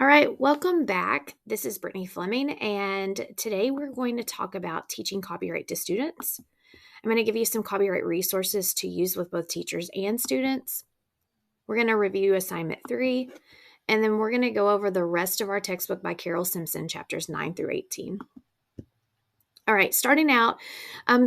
All right, welcome back. This is Brittany Fleming, and today we're going to talk about teaching copyright to students. I'm going to give you some copyright resources to use with both teachers and students. We're going to review assignment 3, and then we're going to go over the rest of our textbook by Carol Simpson, chapters 9 through 18. All right, starting out,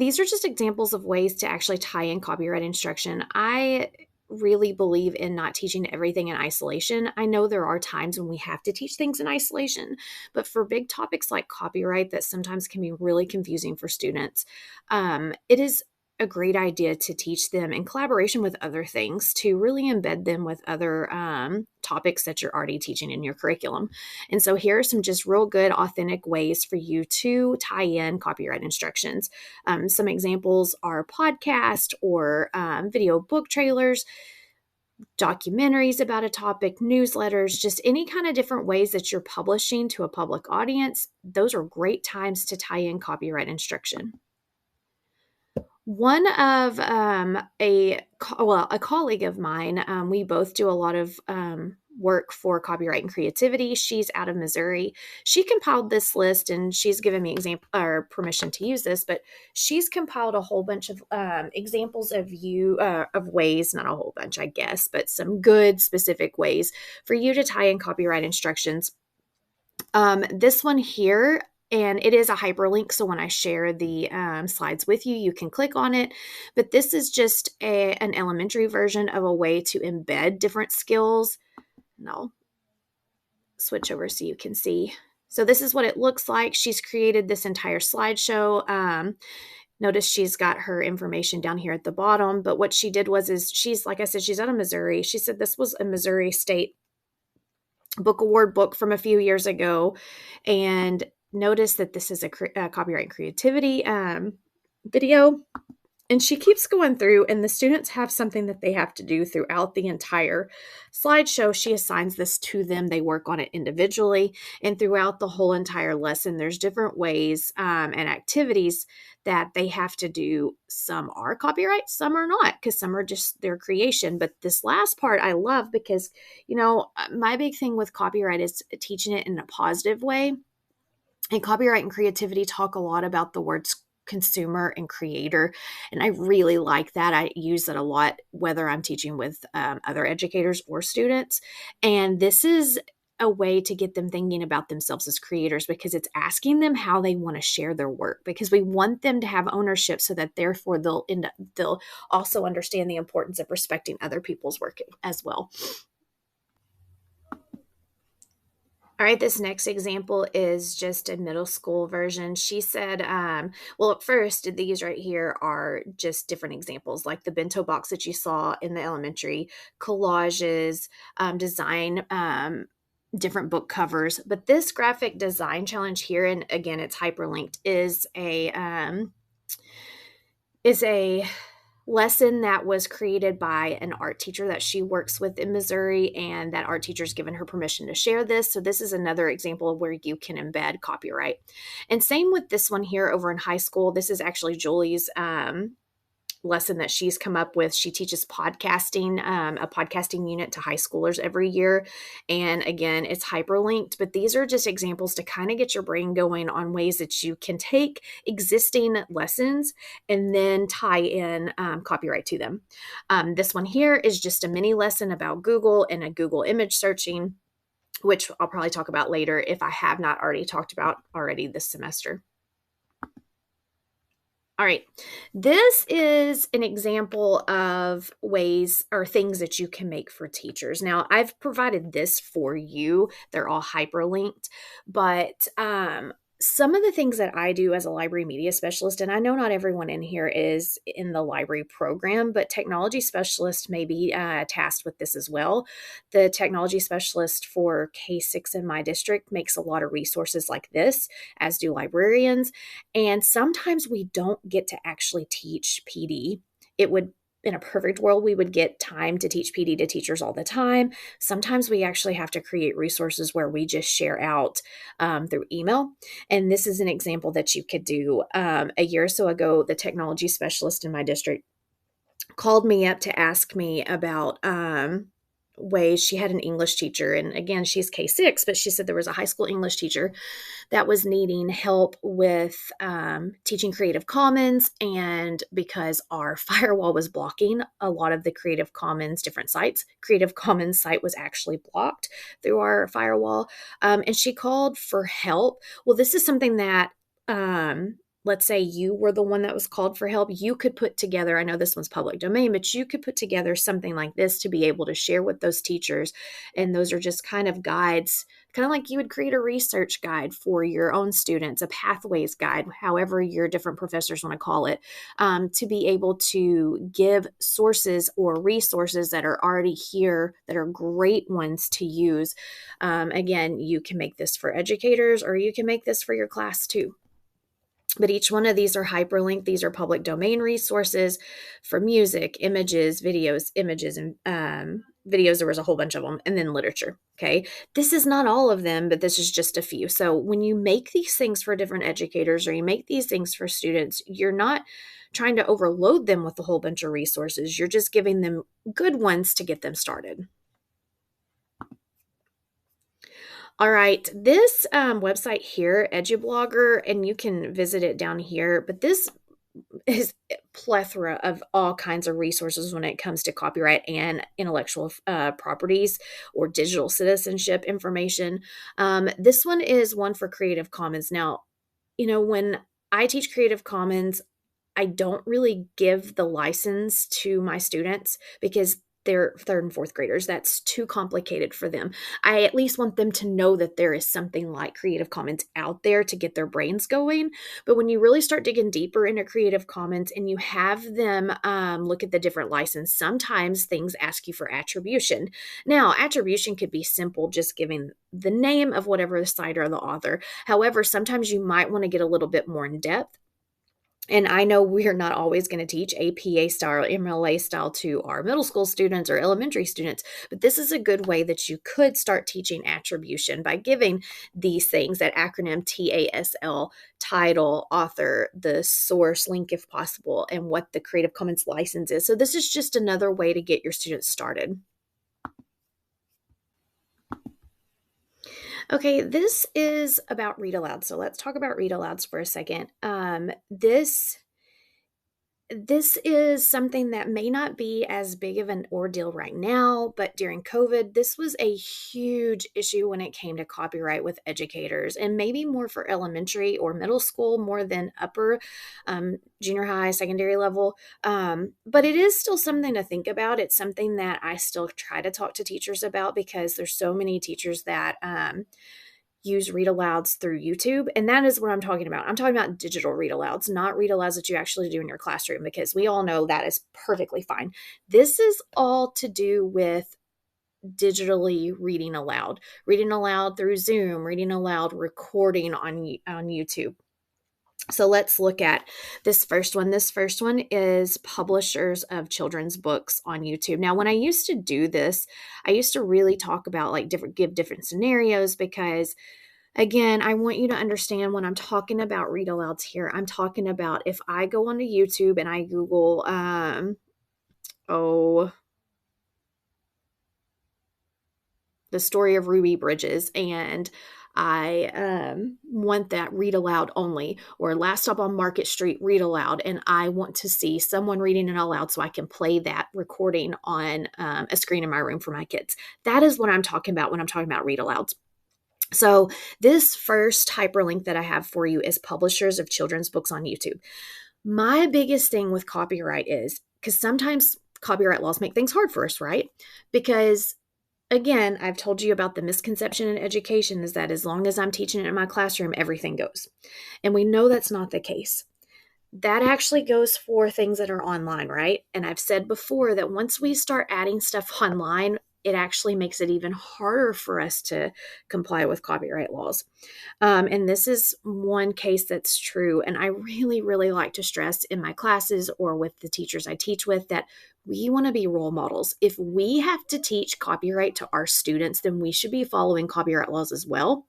these are just examples of ways to actually tie in copyright instruction. I really believe in not teaching everything in isolation. I know there are times when we have to teach things in isolation, but for big topics like copyright that sometimes can be really confusing for students, it is a great idea to teach them in collaboration with other things to really embed them with other topics that you're already teaching in your curriculum. And so here are some just real good, authentic ways for you to tie in copyright instructions. Some examples are podcast or video book trailers, documentaries about a topic, newsletters, just any kind of different ways that you're publishing to a public audience. Those are great times to tie in copyright instruction. One of a colleague of mine, we both do a lot of work for copyright and creativity. She's out of Missouri. She compiled this list, and she's given me permission to use this. But she's compiled a whole bunch of examples of ways, not a whole bunch, I guess, but some good specific ways for you to tie in copyright instructions. This one here. And it is a hyperlink, so when I share the slides with you, you can click on it. But this is just an elementary version of a way to embed different skills. And I'll switch over so you can see. So this is what it looks like. She's created this entire slideshow. Notice she's got her information down here at the bottom. But what she did was she's, like I said, she's out of Missouri. She said this was a Missouri State Book Award book from a few years ago. And notice that this is a copyright and creativity video. And she keeps going through, and the students have something that they have to do throughout the entire slideshow. She assigns this to them. They work on it individually. And throughout the whole entire lesson, there's different ways and activities that they have to do. Some are copyright, some are not, because some are just their creation. But this last part I love because, my big thing with copyright is teaching it in a positive way. And copyright and creativity talk a lot about the words consumer and creator. And I really like that. I use it a lot, whether I'm teaching with other educators or students. And this is a way to get them thinking about themselves as creators, because it's asking them how they want to share their work, because we want them to have ownership so that therefore they'll also understand the importance of respecting other people's work as well. All right, this next example is just a middle school version. She said, at first, these right here are just different examples, like the bento box that you saw in the elementary, collages, design, different book covers. But this graphic design challenge here, and again, it's hyperlinked, is a lesson that was created by an art teacher that she works with in Missouri, and that art teacher's given her permission to share this. So this is another example of where you can embed copyright. And same with this one here over in high school. This is actually Julie's lesson that she's come up with. She teaches podcasting, a podcasting unit to high schoolers every year. And again, it's hyperlinked, but these are just examples to kind of get your brain going on ways that you can take existing lessons and then tie in copyright to them. This one here is just a mini lesson about Google and a Google image searching, which I'll probably talk about later if I have not already talked about already this semester. All right, this is an example of ways or things that you can make for teachers. Now, I've provided this for you. They're all hyperlinked, but some of the things that I do as a library media specialist, and I know not everyone in here is in the library program, but technology specialists may be tasked with this as well. The technology specialist for K-6 in my district makes a lot of resources like this, as do librarians. And sometimes we don't get to actually teach PD. In a perfect world, we would get time to teach PD to teachers all the time. Sometimes we actually have to create resources where we just share out through email. And this is an example that you could do. A year or so ago, the technology specialist in my district called me up to ask me about ways. She had an English teacher, and again, she's K-6, but she said there was a high school English teacher that was needing help with teaching Creative Commons. And because our firewall was blocking a lot of the Creative Commons different sites, Creative Commons site was actually blocked through our firewall. And she called for help. Well, this is something that let's say you were the one that was called for help, you could put together, I know this one's public domain, but you could put together something like this to be able to share with those teachers. And those are just kind of guides, kind of like you would create a research guide for your own students, a pathways guide, however your different professors want to call it, to be able to give sources or resources that are already here that are great ones to use. Again, you can make this for educators or you can make this for your class too. But each one of these are hyperlinked. These are public domain resources for music, images, videos, images, and videos. There was a whole bunch of them, and then literature. Okay. This is not all of them, but this is just a few. So when you make these things for different educators or you make these things for students, you're not trying to overload them with a whole bunch of resources. You're just giving them good ones to get them started. All right, this website here, EduBlogger, and you can visit it down here, but this is a plethora of all kinds of resources when it comes to copyright and intellectual properties or digital citizenship information. This one is one for Creative Commons. Now, when I teach Creative Commons, I don't really give the license to my students because they're third and fourth graders. That's too complicated for them. I at least want them to know that there is something like Creative Commons out there to get their brains going. But when you really start digging deeper into Creative Commons and you have them look at the different license, sometimes things ask you for attribution. Now, attribution could be simple, just giving the name of whatever the site or the author. However, sometimes you might want to get a little bit more in depth. And I know we're not always going to teach APA style or MLA style to our middle school students or elementary students, but this is a good way that you could start teaching attribution by giving these things, that acronym TASL, title, author, the source, link if possible, and what the Creative Commons license is. So this is just another way to get your students started. Okay, this is about read alouds. So let's talk about read alouds for a second. This is something that may not be as big of an ordeal right now, but during COVID, this was a huge issue when it came to copyright with educators, and maybe more for elementary or middle school more than upper junior high, secondary level. But it is still something to think about. It's something that I still try to talk to teachers about because there's so many teachers that use read alouds through YouTube. And that is what I'm talking about. I'm talking about digital read alouds, not read alouds that you actually do in your classroom, because we all know that is perfectly fine. This is all to do with digitally reading aloud through Zoom, reading aloud, recording on YouTube. So let's look at this first one. This first one is publishers of children's books on YouTube. Now, when I used to do this, I used to really talk about give different scenarios because, again, I want you to understand when I'm talking about read alouds here, I'm talking about if I go onto YouTube and I Google, the story of Ruby Bridges, and I want that read aloud only, or Last Stop on Market Street read aloud, and I want to see someone reading it aloud so I can play that recording on a screen in my room for my kids. That is what I'm talking about when I'm talking about read alouds. So this first hyperlink that I have for you is publishers of children's books on YouTube. My biggest thing with copyright is, because sometimes copyright laws make things hard for us, right? Because again, I've told you about the misconception in education is that as long as I'm teaching it in my classroom, everything goes. And we know that's not the case. That actually goes for things that are online, right? And I've said before that once we start adding stuff online, it actually makes it even harder for us to comply with copyright laws. And this is one case that's true. And I really, really like to stress in my classes or with the teachers I teach with that we want to be role models. If we have to teach copyright to our students, then we should be following copyright laws as well.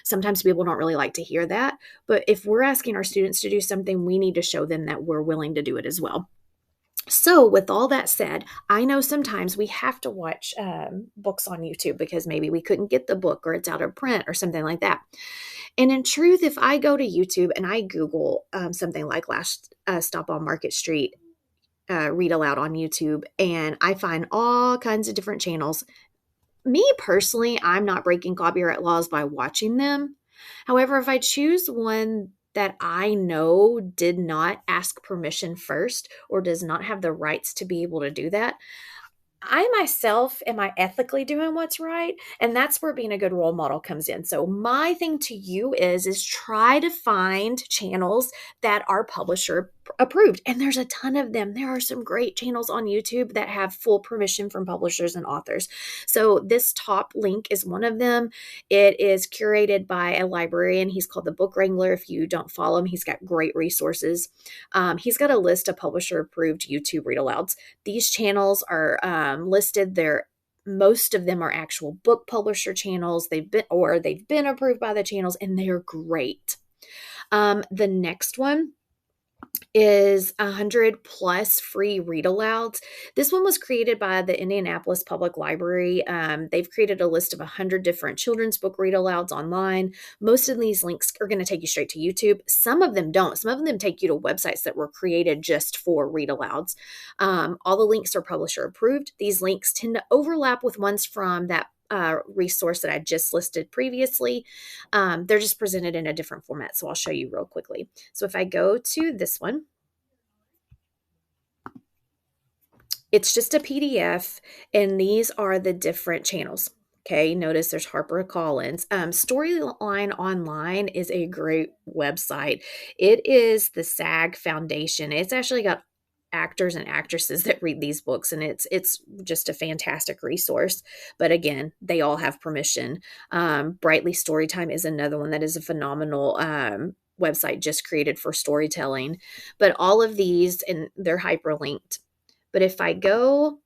Sometimes people don't really like to hear that. But if we're asking our students to do something, we need to show them that we're willing to do it as well. So, with all that said, I know sometimes we have to watch books on YouTube because maybe we couldn't get the book or it's out of print or something like that. And in truth, if I go to YouTube and I Google something like Last Stop on Market Street, read aloud on YouTube, and I find all kinds of different channels, me personally, I'm not breaking copyright laws by watching them. However, if I choose one that I know did not ask permission first or does not have the rights to be able to do that, I myself, am I ethically doing what's right? And that's where being a good role model comes in. So my thing to you is try to find channels that are publisher approved. And there's a ton of them. There are some great channels on YouTube that have full permission from publishers and authors. So this top link is one of them. It is curated by a librarian. He's called the Book Wrangler. If you don't follow him, he's got great resources. He's got a list of publisher approved YouTube read alouds. These channels are listed. Most of them are actual book publisher channels. They've been approved by the channels, and they are great. The next one is 100 plus free read alouds. This one was created by the Indianapolis Public Library. They've created a list of 100 different children's book read alouds online. Most of these links are going to take you straight to YouTube. Some of them don't. Some of them take you to websites that were created just for read alouds. All the links are publisher approved. These links tend to overlap with ones from that resource that I just listed previously. They're just presented in a different format. So I'll show you real quickly. So if I go to this one, it's just a PDF, and these are the different channels. Okay, notice there's HarperCollins. Storyline Online is a great website. It is the SAG Foundation. It's actually got actors and actresses that read these books, and it's just a fantastic resource. But again, they all have permission. Brightly Storytime is another one that is a phenomenal website just created for storytelling. But all of these, and they're hyperlinked. But if I go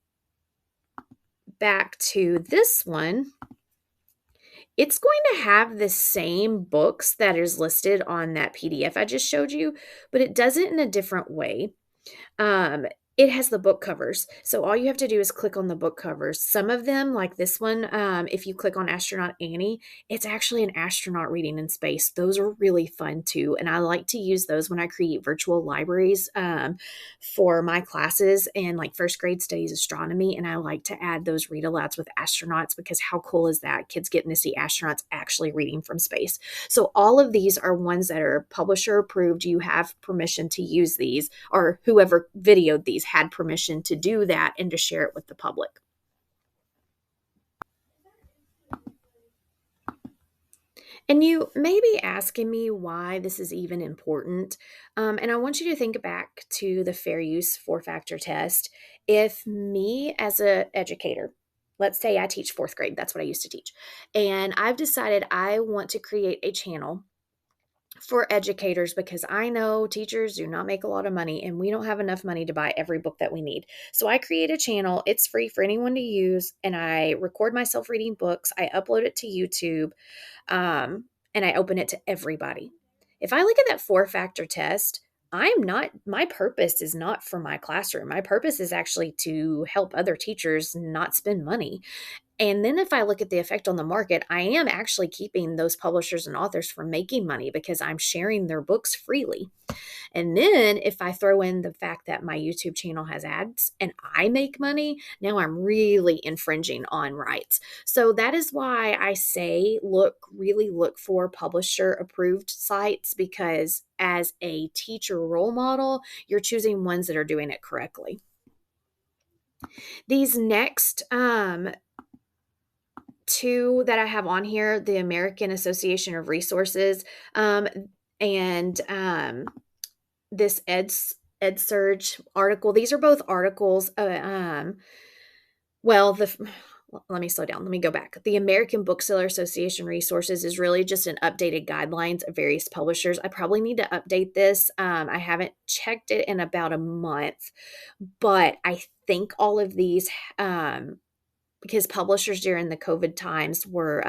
back to this one, it's going to have the same books that is listed on that PDF I just showed you, but it does it in a different way. It has the book covers. So all you have to do is click on the book covers. Some of them, like this one, if you click on Astronaut Annie, it's actually an astronaut reading in space. Those are really fun too. And I like to use those when I create virtual libraries for my classes and like first grade studies astronomy. And I like to add those read alouds with astronauts because how cool is that? Kids getting to see astronauts actually reading from space. So all of these are ones that are publisher approved. You have permission to use these, or whoever videoed these had permission to do that and to share it with the public. And you may be asking me why this is even important. And I want you to think back to the fair use four-factor test. If me as an educator, let's say I teach fourth grade, that's what I used to teach, and I've decided I want to create a channel for educators because I know teachers do not make a lot of money and we don't have enough money to buy every book that we need. So I create a channel. It's free for anyone to use, and I record myself reading books. I upload it to YouTube, and I open it to everybody. If I look at that four-factor test, my purpose is not for my classroom. My purpose is actually to help other teachers not spend money. And then if I look at the effect on the market, I am actually keeping those publishers and authors from making money because I'm sharing their books freely. And then if I throw in the fact that my YouTube channel has ads and I make money, now I'm really infringing on rights. So that is why I say really look for publisher approved sites, because as a teacher role model, you're choosing ones that are doing it correctly. These next two that I have on here, the American Association of Resources, and this EdSurge article. These are both articles. Well, let me slow down. Let me go back. The American Bookseller Association Resources is really just an updated guidelines of various publishers. I probably need to update this. I haven't checked it in about a month, but I think all of these, because publishers during the COVID times were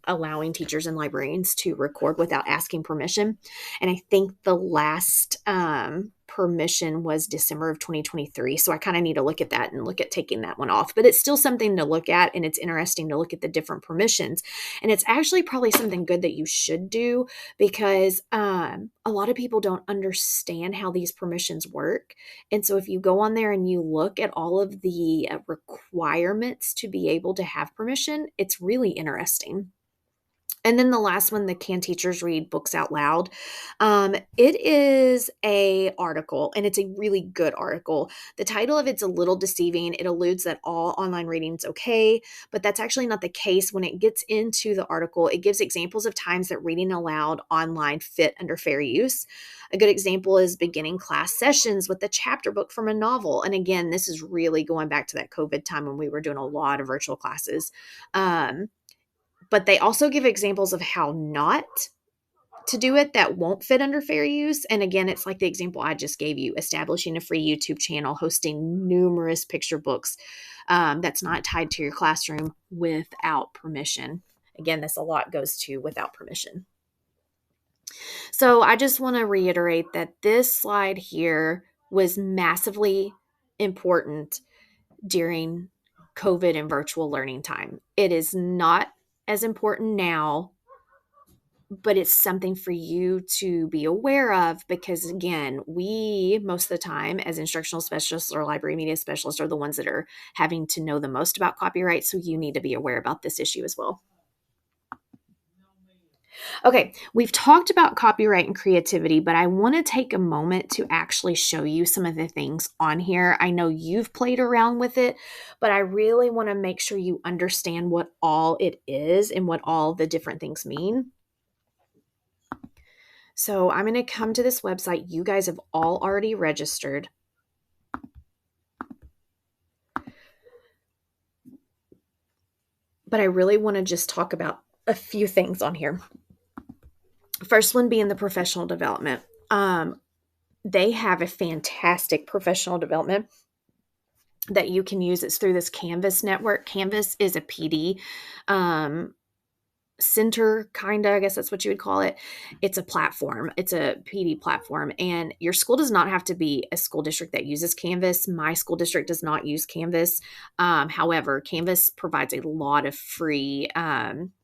allowing teachers and librarians to record without asking permission. And I think the last permission was December of 2023. So I kind of need to look at that and look at taking that one off. But it's still something to look at, and it's interesting to look at the different permissions. And it's actually probably something good that you should do, because a lot of people don't understand how these permissions work. And so if you go on there and you look at all of the requirements to be able to have permission, it's really interesting. And then the last one, the Can Teachers Read Books Out Loud? It is a article, and it's a really good article. The title of it's a little deceiving. It alludes that all online reading is okay, but that's actually not the case. When it gets into the article, it gives examples of times that reading aloud online fit under fair use. A good example is beginning class sessions with a chapter book from a novel. And again, this is really going back to that COVID time when we were doing a lot of virtual classes. But they also give examples of how not to do it that won't fit under fair use. And again, it's like the example I just gave you, establishing a free YouTube channel, hosting numerous picture books that's not tied to your classroom without permission. Again, this a lot goes to without permission. So I just want to reiterate that this slide here was massively important during COVID and virtual learning time. It is not as important now, but it's something for you to be aware of, because again, we most of the time as instructional specialists or library media specialists are the ones that are having to know the most about copyright. So you need to be aware about this issue as well. Okay, we've talked about copyright and creativity, but I want to take a moment to actually show you some of the things on here. I know you've played around with it, but I really want to make sure you understand what all it is and what all the different things mean. So I'm going to come to this website. You guys have all already registered. But I really want to just talk about a few things on here. First one being the professional development. They have a fantastic professional development that you can use. It's through this Canvas network. Canvas is a PD center, kind of, I guess that's what you would call it. It's a platform. It's a PD platform. And your school does not have to be a school district that uses Canvas. My school district does not use Canvas. However, Canvas provides a lot of free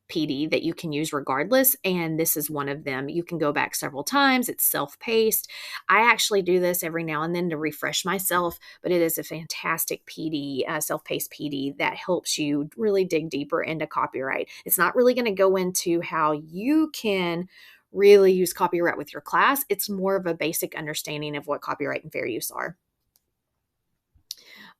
PD that you can use regardless. And this is one of them. You can go back several times. It's self-paced. I actually do this every now and then to refresh myself, but it is a fantastic PD, self-paced PD that helps you really dig deeper into copyright. It's not really going to go into how you can really use copyright with your class. It's more of a basic understanding of what copyright and fair use are.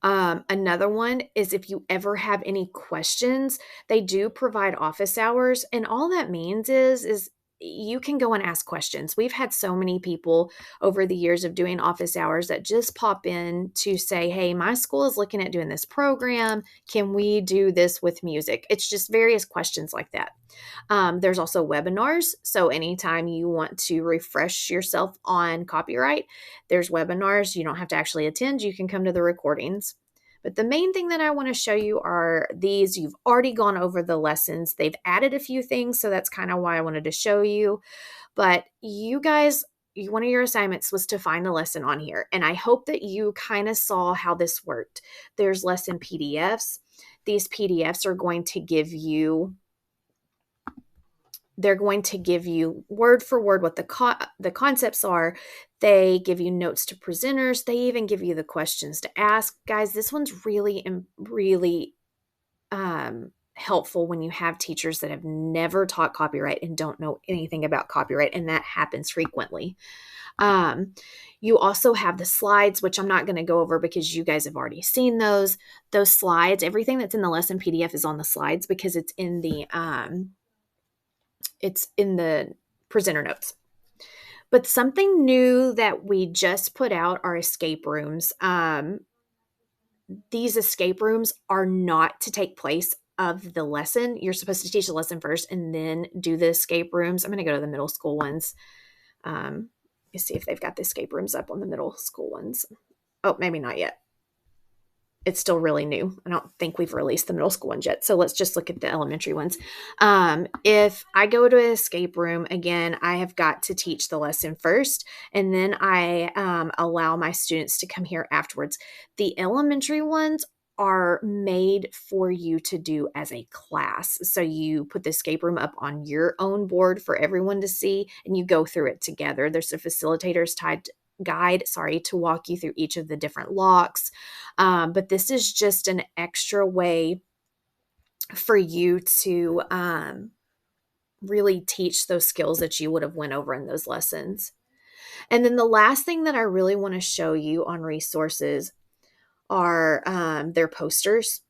Another one is if you ever have any questions, they do provide office hours. And all that means is you can go and ask questions. We've had so many people over the years of doing office hours that just pop in to say, hey, my school is looking at doing this program. Can we do this with music? It's just various questions like that. There's also webinars. So anytime you want to refresh yourself on copyright, there's webinars. You don't have to actually attend. You can come to the recordings. But the main thing that I want to show you are these. You've already gone over the lessons. They've added a few things, so that's kind of why I wanted to show you. But you guys, one of your assignments was to find a lesson on here. And I hope that you kind of saw how this worked. There's lesson PDFs. These PDFs are going to give you they're going to give you word for word what the concepts are. They give you notes to presenters. They even give you the questions to ask. Guys, this one's really helpful when you have teachers that have never taught copyright and don't know anything about copyright, and that happens frequently. You also have the slides, which I'm not going to go over because you guys have already seen those. Those slides, everything that's in the lesson PDF is on the slides because it's in the presenter notes. But something new that we just put out are escape rooms. These escape rooms are not to take place of the lesson. You're supposed to teach the lesson first and then do the escape rooms. I'm going to go to the middle school ones. Let's see if they've got the escape rooms up on the middle school ones. Oh, maybe not yet. it's still really new. I don't think we've released the middle school ones yet. So let's just look at the elementary ones. If I go to an escape room, again, I have got to teach the lesson first, and then I allow my students to come here afterwards. The elementary ones are made for you to do as a class. So you put the escape room up on your own board for everyone to see, and you go through it together. There's a facilitator's guide to walk you through each of the different locks. But this is just an extra way for you to really teach those skills that you would have went over in those lessons. And then the last thing that I really want to show you on resources are their posters.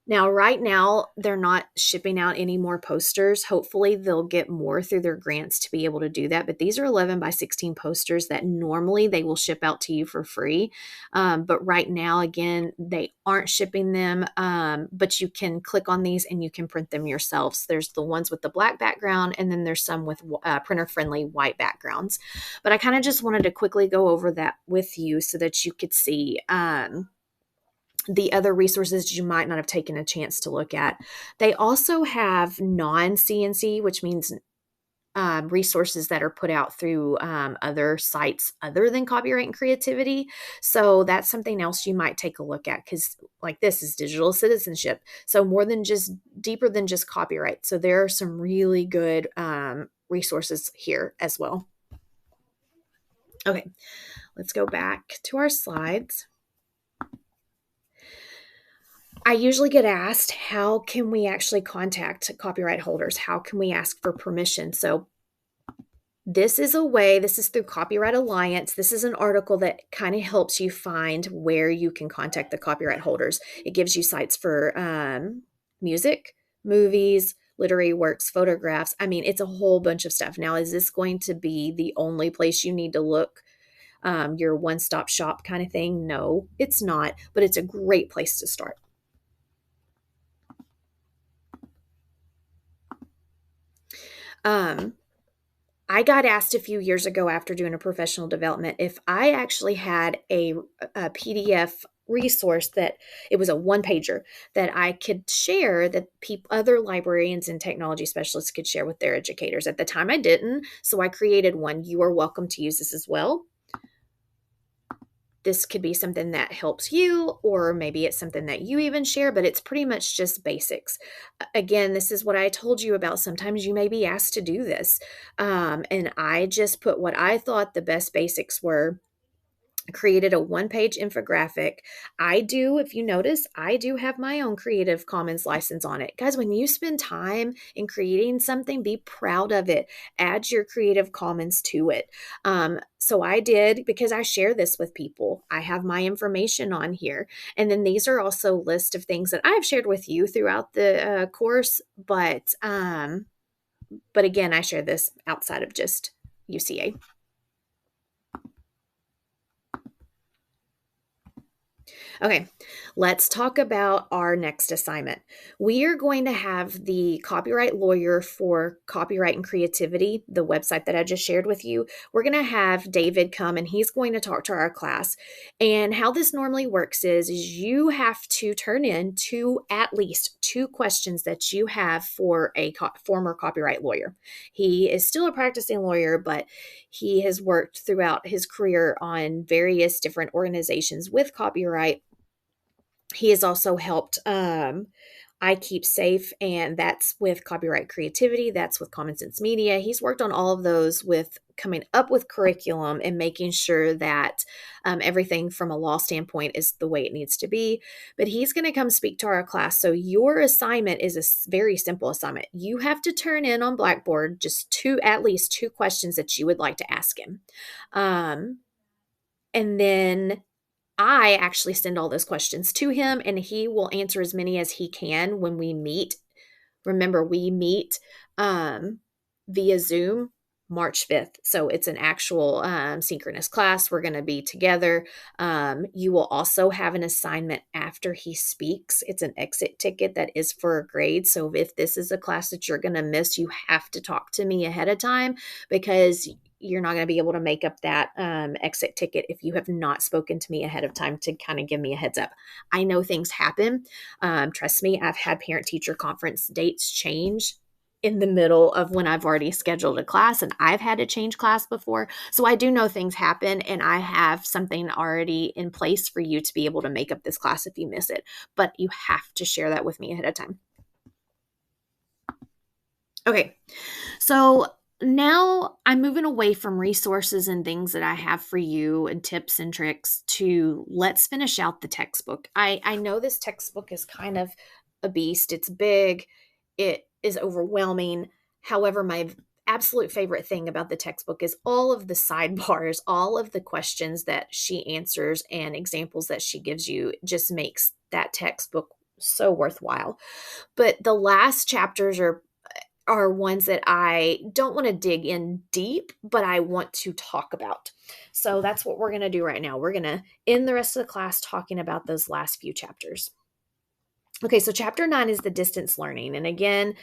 Now, right now, they're not shipping out any more posters. Hopefully, they'll get more through their grants to be able to do that. But these are 11 by 16 posters that normally they will ship out to you for free. But right now, again, they aren't shipping them. But you can click on these and you can print them yourselves. There's the ones with the black background, and then there's some with printer-friendly white backgrounds. But I kind of just wanted to quickly go over that with you so that you could see the other resources you might not have taken a chance to look at. They also have non-CNC, which means resources that are put out through other sites other than Copyright and Creativity. So that's something else you might take a look at, because like this is digital citizenship. So deeper than just copyright. So there are some really good resources here as well. Okay, let's go back to our slides. I usually get asked, how can we actually contact copyright holders? How can we ask for permission? So this is through Copyright Alliance. This is an article that kind of helps you find where you can contact the copyright holders. It gives you sites for music, movies, literary works, photographs. I mean, it's a whole bunch of stuff. Now, is this going to be the only place you need to look? Your one-stop shop kind of thing? No, it's not, but it's a great place to start. I got asked a few years ago after doing a professional development if I actually had a PDF resource that it was a one-pager that I could share, that other librarians and technology specialists could share with their educators. At the time, I didn't, so I created one. You are welcome to use this as well. This could be something that helps you, or maybe it's something that you even share, but it's pretty much just basics. Again, this is what I told you about. Sometimes you may be asked to do this. And I just put what I thought the best basics were, created a one-page infographic. If you notice, I do have my own Creative Commons license on it. Guys, when you spend time in creating something, be proud of it. Add your Creative Commons to it. So I did, because I share this with people. I have my information on here. And then these are also a list of things that I've shared with you throughout the course. But again, I share this outside of just UCA. Okay, let's talk about our next assignment. We are going to have the copyright lawyer for Copyright and Creativity, the website that I just shared with you. We're going to have David come, and he's going to talk to our class. And how this normally works is you have to turn in at least two questions that you have for a former copyright lawyer. He is still a practicing lawyer, but he has worked throughout his career on various different organizations with copyright. He has also helped I Keep Safe, and that's with Copyright Creativity. That's with Common Sense Media. He's worked on all of those with coming up with curriculum and making sure that everything from a law standpoint is the way it needs to be. But he's going to come speak to our class. So your assignment is a very simple assignment. You have to turn in on Blackboard just at least two questions that you would like to ask him. And then I actually send all those questions to him, and he will answer as many as he can when we meet. Remember, we meet via Zoom March 5th. So it's an actual synchronous class. We're going to be together. You will also have an assignment after he speaks. It's an exit ticket that is for a grade. So if this is a class that you're going to miss, you have to talk to me ahead of time, because you're not going to be able to make up that exit ticket if you have not spoken to me ahead of time to kind of give me a heads up. I know things happen. Trust me, I've had parent teacher conference dates change in the middle of when I've already scheduled a class, and I've had to change class before. So I do know things happen, and I have something already in place for you to be able to make up this class if you miss it. But you have to share that with me ahead of time. Okay, so now I'm moving away from resources and things that I have for you and tips and tricks to let's finish out the textbook. I know this textbook is kind of a beast. It's big, it is overwhelming. However, my absolute favorite thing about the textbook is all of the sidebars, all of the questions that she answers and examples that she gives you just makes that textbook so worthwhile. But the last chapters are ones that I don't want to dig in deep, but I want to talk about. So that's what we're going to do right now. We're going to end the rest of the class talking about those last few chapters. Okay, so chapter 9 is the distance learning. And again,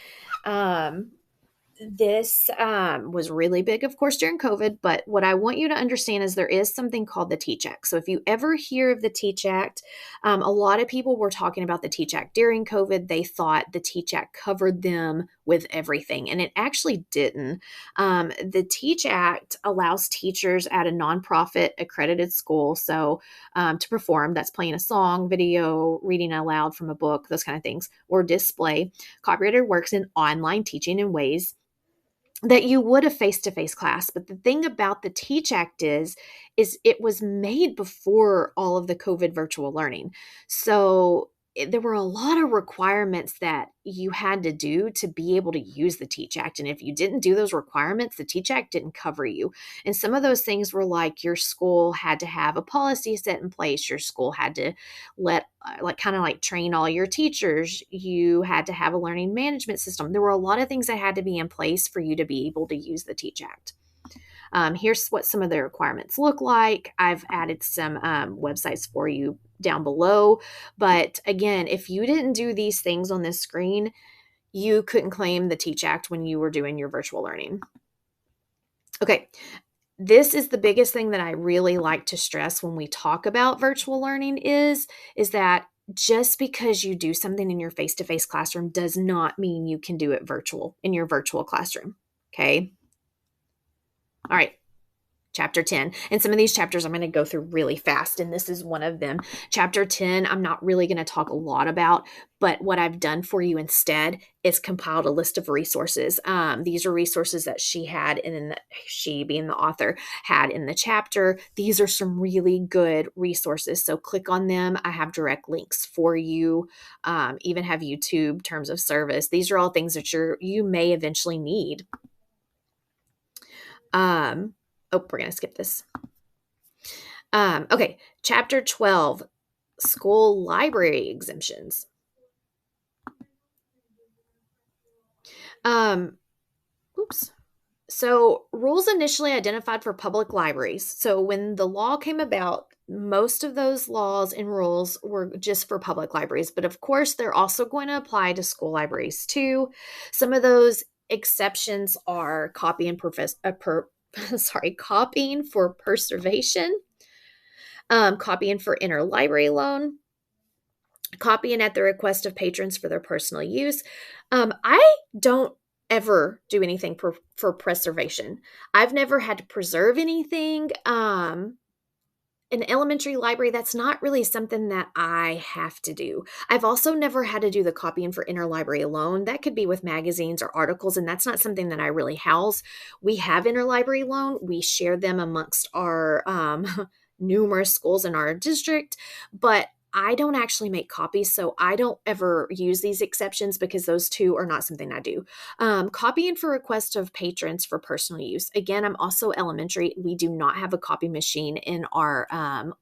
this was really big, of course, during COVID. But what I want you to understand is there is something called the Teach Act. So if you ever hear of the Teach Act, a lot of people were talking about the Teach Act during COVID. They thought the Teach Act covered them with everything, and it actually didn't. The Teach Act allows teachers at a nonprofit accredited school to perform, that's playing a song, video, reading aloud from a book, those kind of things, or display copyrighted works in online teaching in ways that you would a face-to-face class. But the thing about the Teach Act is it was made before all of the COVID virtual learning. So there were a lot of requirements that you had to do to be able to use the Teach Act. And if you didn't do those requirements, the Teach Act didn't cover you. And some of those things were like your school had to have a policy set in place. Your school had to train all your teachers. You had to have a learning management system. There were a lot of things that had to be in place for you to be able to use the Teach Act. Here's what some of the requirements look like. I've added some websites for you down below. But again, if you didn't do these things on this screen, you couldn't claim the Teach Act when you were doing your virtual learning. Okay, this is the biggest thing that I really like to stress when we talk about virtual learning is that just because you do something in your face-to-face classroom does not mean you can do it virtual in your virtual classroom. Okay. All right. Chapter 10. And some of these chapters I'm going to go through really fast, and this is one of them. Chapter 10, I'm not really going to talk a lot about, but what I've done for you instead is compiled a list of resources. These are resources that she being the author, had in the chapter. These are some really good resources. So click on them. I have direct links for you, even have YouTube terms of service. These are all things that you may eventually need. We're going to skip this. Okay, chapter 12, school library exemptions. So rules initially identified for public libraries. So when the law came about, most of those laws and rules were just for public libraries. But of course, they're also going to apply to school libraries too. Some of those exceptions are copying for preservation, copying for interlibrary loan, copying at the request of patrons for their personal use. I don't ever do anything for preservation. I've never had to preserve anything. An elementary library, that's not really something that I have to do. I've also never had to do the copying for interlibrary loan. That could be with magazines or articles, and that's not something that I really house. We have interlibrary loan. We share them amongst our numerous schools in our district, but I don't actually make copies, so I don't ever use these exceptions because those two are not something I do. Copying for request of patrons for personal use. Again, I'm also elementary. We do not have a copy machine in our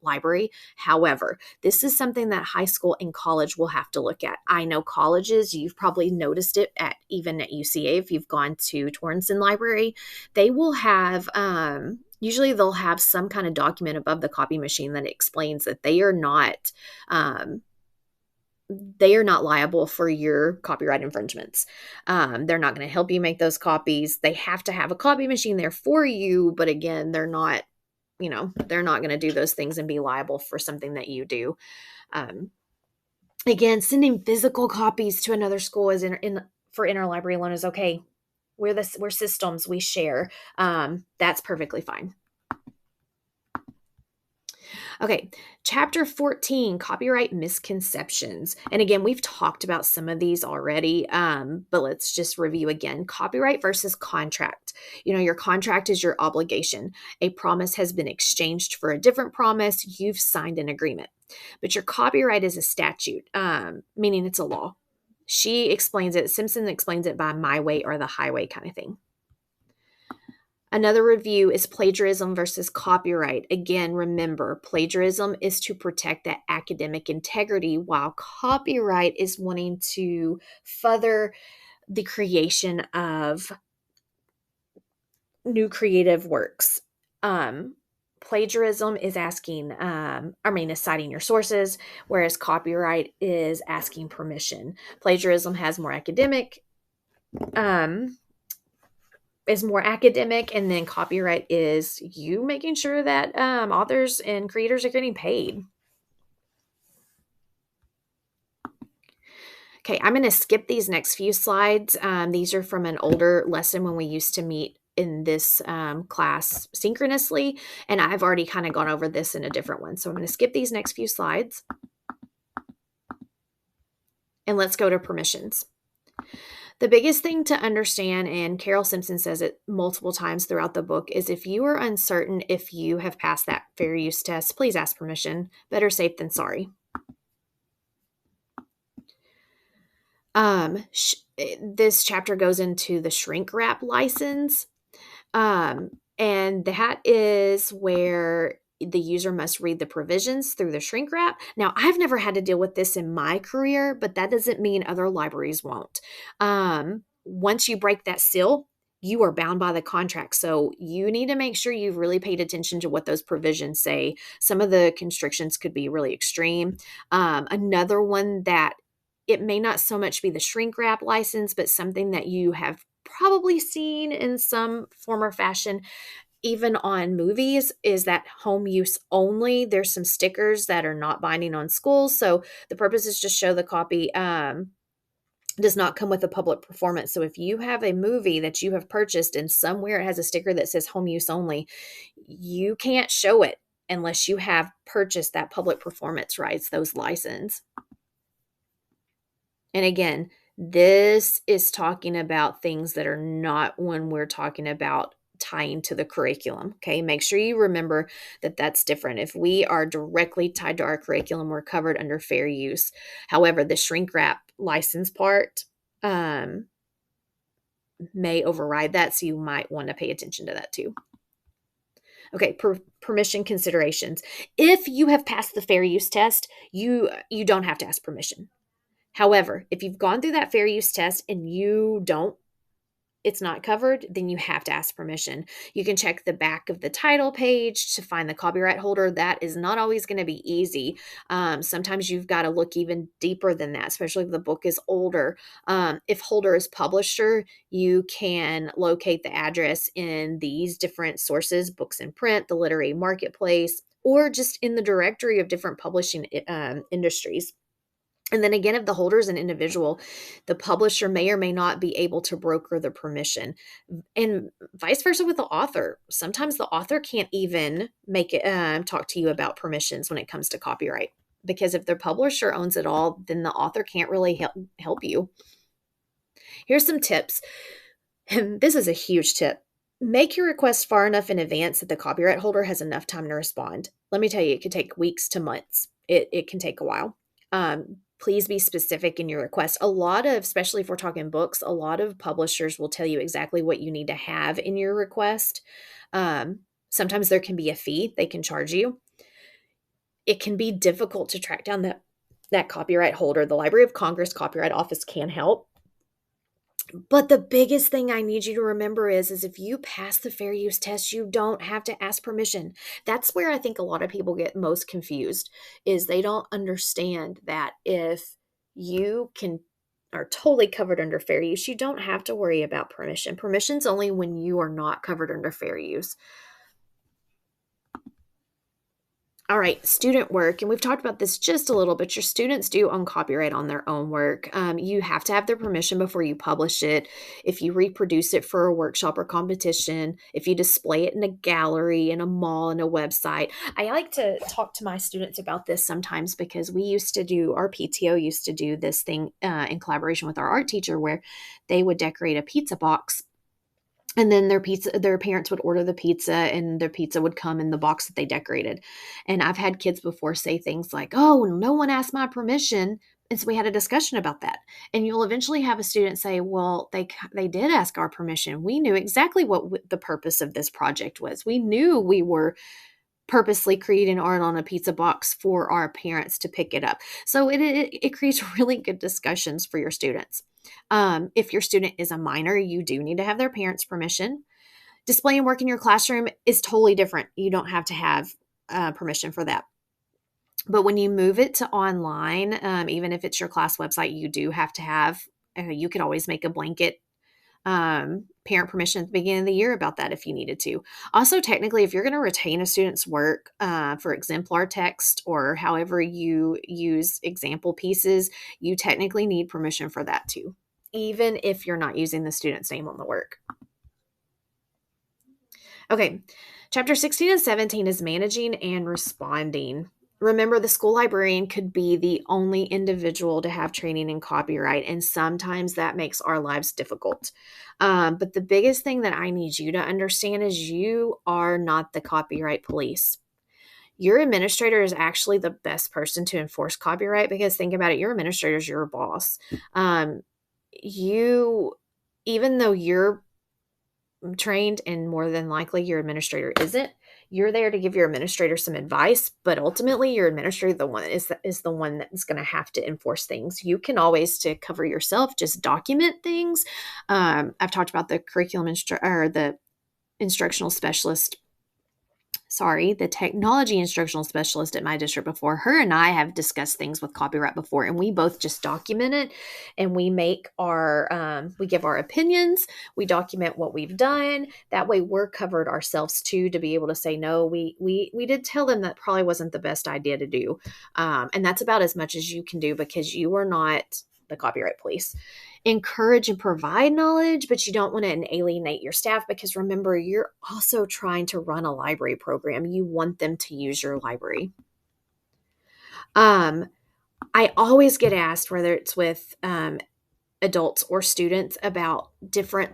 library. However, this is something that high school and college will have to look at. I know colleges, you've probably noticed it even at UCA, if you've gone to Torrance Library, they will have usually they'll have some kind of document above the copy machine that explains that they are not they are not liable for your copyright infringements. They're not going to help you make those copies. They have to have a copy machine there for you, but again, they're not, they're not going to do those things and be liable for something that you do. Um, Again, sending physical copies to another school is for interlibrary loan is okay. We're systems, we share. That's perfectly fine. Okay, chapter 14, copyright misconceptions. And again, we've talked about some of these already, but let's just review again. Copyright versus contract. Your contract is your obligation. A promise has been exchanged for a different promise. You've signed an agreement. But your copyright is a statute, meaning it's a law. Simpson explains it by my way or the highway kind of thing. Another review is plagiarism versus copyright. Again, remember, plagiarism is to protect that academic integrity, while copyright is wanting to further the creation of new creative works. Plagiarism is is citing your sources, whereas copyright is asking permission. Plagiarism has more academic, and then copyright is you making sure that authors and creators are getting paid. Okay, I'm going to skip these next few slides. These are from an older lesson when we used to meet in this class synchronously, and I've already kind of gone over this in a different one. So I'm going to skip these next few slides, and let's go to permissions. The biggest thing to understand, and Carol Simpson says it multiple times throughout the book, is if you are uncertain if you have passed that fair use test, please ask permission. Better safe than sorry. This chapter goes into the shrink wrap license. And that is where the user must read the provisions through the shrink wrap. Now, I've never had to deal with this in my career, but that doesn't mean other libraries won't. Once you break that seal, you are bound by the contract. So you need to make sure you've really paid attention to what those provisions say. Some of the constrictions could be really extreme. Another one that it may not so much be the shrink wrap license, but something that you have probably seen in some form or fashion, even on movies, is that home use only. There's some stickers that are not binding on schools. So the purpose is to show the copy does not come with a public performance. So if you have a movie that you have purchased and somewhere it has a sticker that says home use only, you can't show it unless you have purchased that public performance rights, those license. And again, this is talking about things that are not when we're talking about tying to the curriculum. Okay, make sure you remember that that's different. If we are directly tied to our curriculum, we're covered under fair use. However, the shrink wrap license part may override that, so you might want to pay attention to that too. Okay, permission considerations. If you have passed the fair use test, you don't have to ask permission. However, if you've gone through that fair use test and it's not covered, then you have to ask permission. You can check the back of the title page to find the copyright holder. That is not always going to be easy. Sometimes you've got to look even deeper than that, especially if the book is older. If holder is publisher, you can locate the address in these different sources: books in print, the literary marketplace, or just in the directory of different publishing industries. And then again, if the holder is an individual, the publisher may or may not be able to broker the permission, and vice versa with the author. Sometimes the author can't even make it talk to you about permissions when it comes to copyright, because if the publisher owns it all, then the author can't really help you. Here's some tips, and this is a huge tip. Make your request far enough in advance that the copyright holder has enough time to respond. Let me tell you, it could take weeks to months. It can take a while. Please be specific in your request. Especially if we're talking books, a lot of publishers will tell you exactly what you need to have in your request. Sometimes there can be a fee they can charge you. It can be difficult to track down that copyright holder. The Library of Congress Copyright Office can help. But the biggest thing I need you to remember is if you pass the fair use test, you don't have to ask permission. That's where I think a lot of people get most confused, is they don't understand that if you are totally covered under fair use. You don't have to worry about permission. Permission's only when you are not covered under fair use. All right, student work. And we've talked about this just a little bit. Your students do own copyright on their own work. You have to have their permission before you publish it. If you reproduce it for a workshop or competition, if you display it in a gallery, in a mall, in a website. I like to talk to my students about this sometimes because our PTO used to do this thing in collaboration with our art teacher where they would decorate a pizza box, and then their parents would order the pizza and their pizza would come in the box that they decorated. And I've had kids before say things like, "Oh, no one asked my permission." And so we had a discussion about that. And you'll eventually have a student say, "Well, they did ask our permission. We knew exactly what the purpose of this project was. We knew we were purposely creating art on a pizza box for our parents to pick it up." So it creates really good discussions for your students. If your student is a minor, you do need to have their parents' permission. Displaying work in your classroom is totally different. You don't have to have permission for that. But when you move it to online, even if it's your class website, you do have to have, you could always make a blanket parent permission at the beginning of the year about that if you needed to. Also, technically, if you're going to retain a student's work for exemplar text or however you use example pieces, you technically need permission for that too, even if you're not using the student's name on the work. Okay, chapter 16 and 17 is managing and responding. Remember, the school librarian could be the only individual to have training in copyright, and sometimes that makes our lives difficult. But the biggest thing that I need you to understand is you are not the copyright police. Your administrator is actually the best person to enforce copyright because think about it, your administrator is your boss. Even though you're trained and more than likely your administrator isn't, you're there to give your administrator some advice, but ultimately your administrator is the one that's going to have to enforce things. You can always, to cover yourself, just document things. I've talked about the the instructional specialist the technology instructional specialist at my district before. Her and I have discussed things with copyright before, and we both just document it, and we make we give our opinions, we document what we've done. That way we're covered ourselves too, to be able to say, no, we did tell them that probably wasn't the best idea to do. And that's about as much as you can do because you are not the copyright police. Encourage and provide knowledge, but you don't want to alienate your staff because remember, you're also trying to run a library program. You want them to use your library. I always get asked, whether it's with adults or students, about different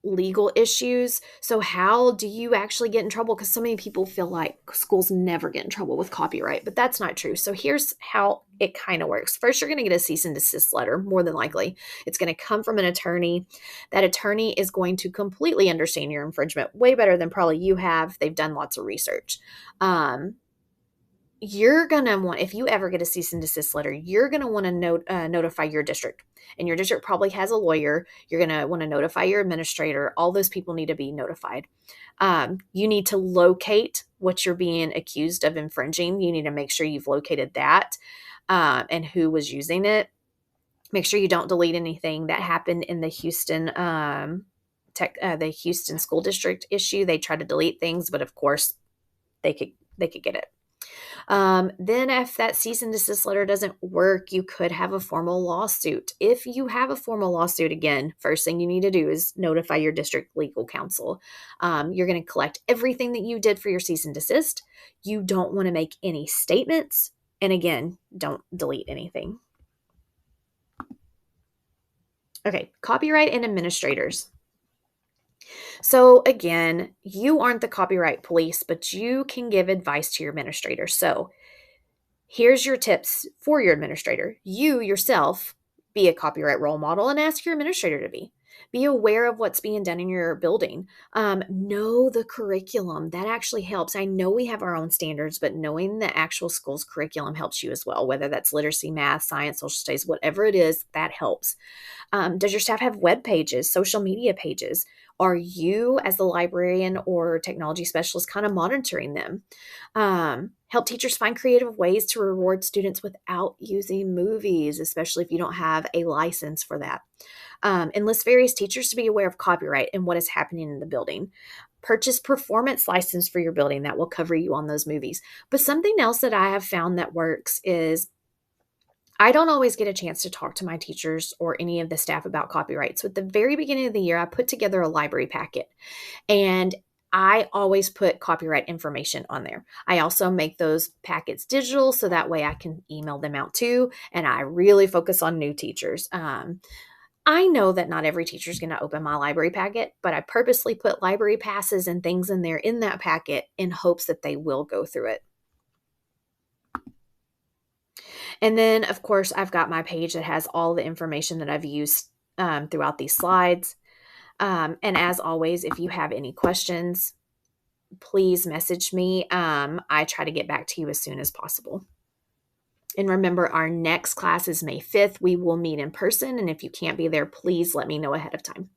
legal issues. So how do you actually get in trouble? Because so many people feel like schools never get in trouble with copyright, but that's not true. So here's how it kind of works. First, you're going to get a cease and desist letter, more than likely. It's going to come from an attorney. That attorney is going to completely understand your infringement way better than probably you have. They've done lots of research. You're going to want, if you ever get a cease and desist letter, you're going to want to notify your district. And your district probably has a lawyer. You're going to want to notify your administrator. All those people need to be notified. You need to locate what you're being accused of infringing. You need to make sure you've located that and who was using it. Make sure you don't delete anything that happened in the Houston Houston school district issue. They try to delete things, but of course they could get it. Then if that cease and desist letter doesn't work, you could have a formal lawsuit. If you have a formal lawsuit, again, first thing you need to do is notify your district legal counsel. You're going to collect everything that you did for your cease and desist. You don't want to make any statements. And again, don't delete anything. Okay, copyright and administrators. So again, you aren't the copyright police, but you can give advice to your administrator. So here's your tips for your administrator. You yourself be a copyright role model and ask your administrator to be. Be aware of what's being done in your building. Know the curriculum. That actually helps. I know we have our own standards, but knowing the actual school's curriculum helps you as well, whether that's literacy, math, science, social studies, whatever it is, that helps. Does your staff have web pages, social media pages? Are you, as the librarian or technology specialist, kind of monitoring them? Help teachers find creative ways to reward students without using movies, especially if you don't have a license for that. Enlist various teachers to be aware of copyright and what is happening in the building. Purchase performance license for your building that will cover you on those movies. But something else that I have found that works is I don't always get a chance to talk to my teachers or any of the staff about copyright. So at the very beginning of the year, I put together a library packet, and I always put copyright information on there. I also make those packets digital so that way I can email them out too. And I really focus on new teachers. I know that not every teacher is going to open my library packet, but I purposely put library passes and things in there in that packet in hopes that they will go through it. And then, of course, I've got my page that has all the information that I've used throughout these slides. And as always, if you have any questions, please message me. I try to get back to you as soon as possible. And remember, our next class is May 5th. We will meet in person. And if you can't be there, please let me know ahead of time.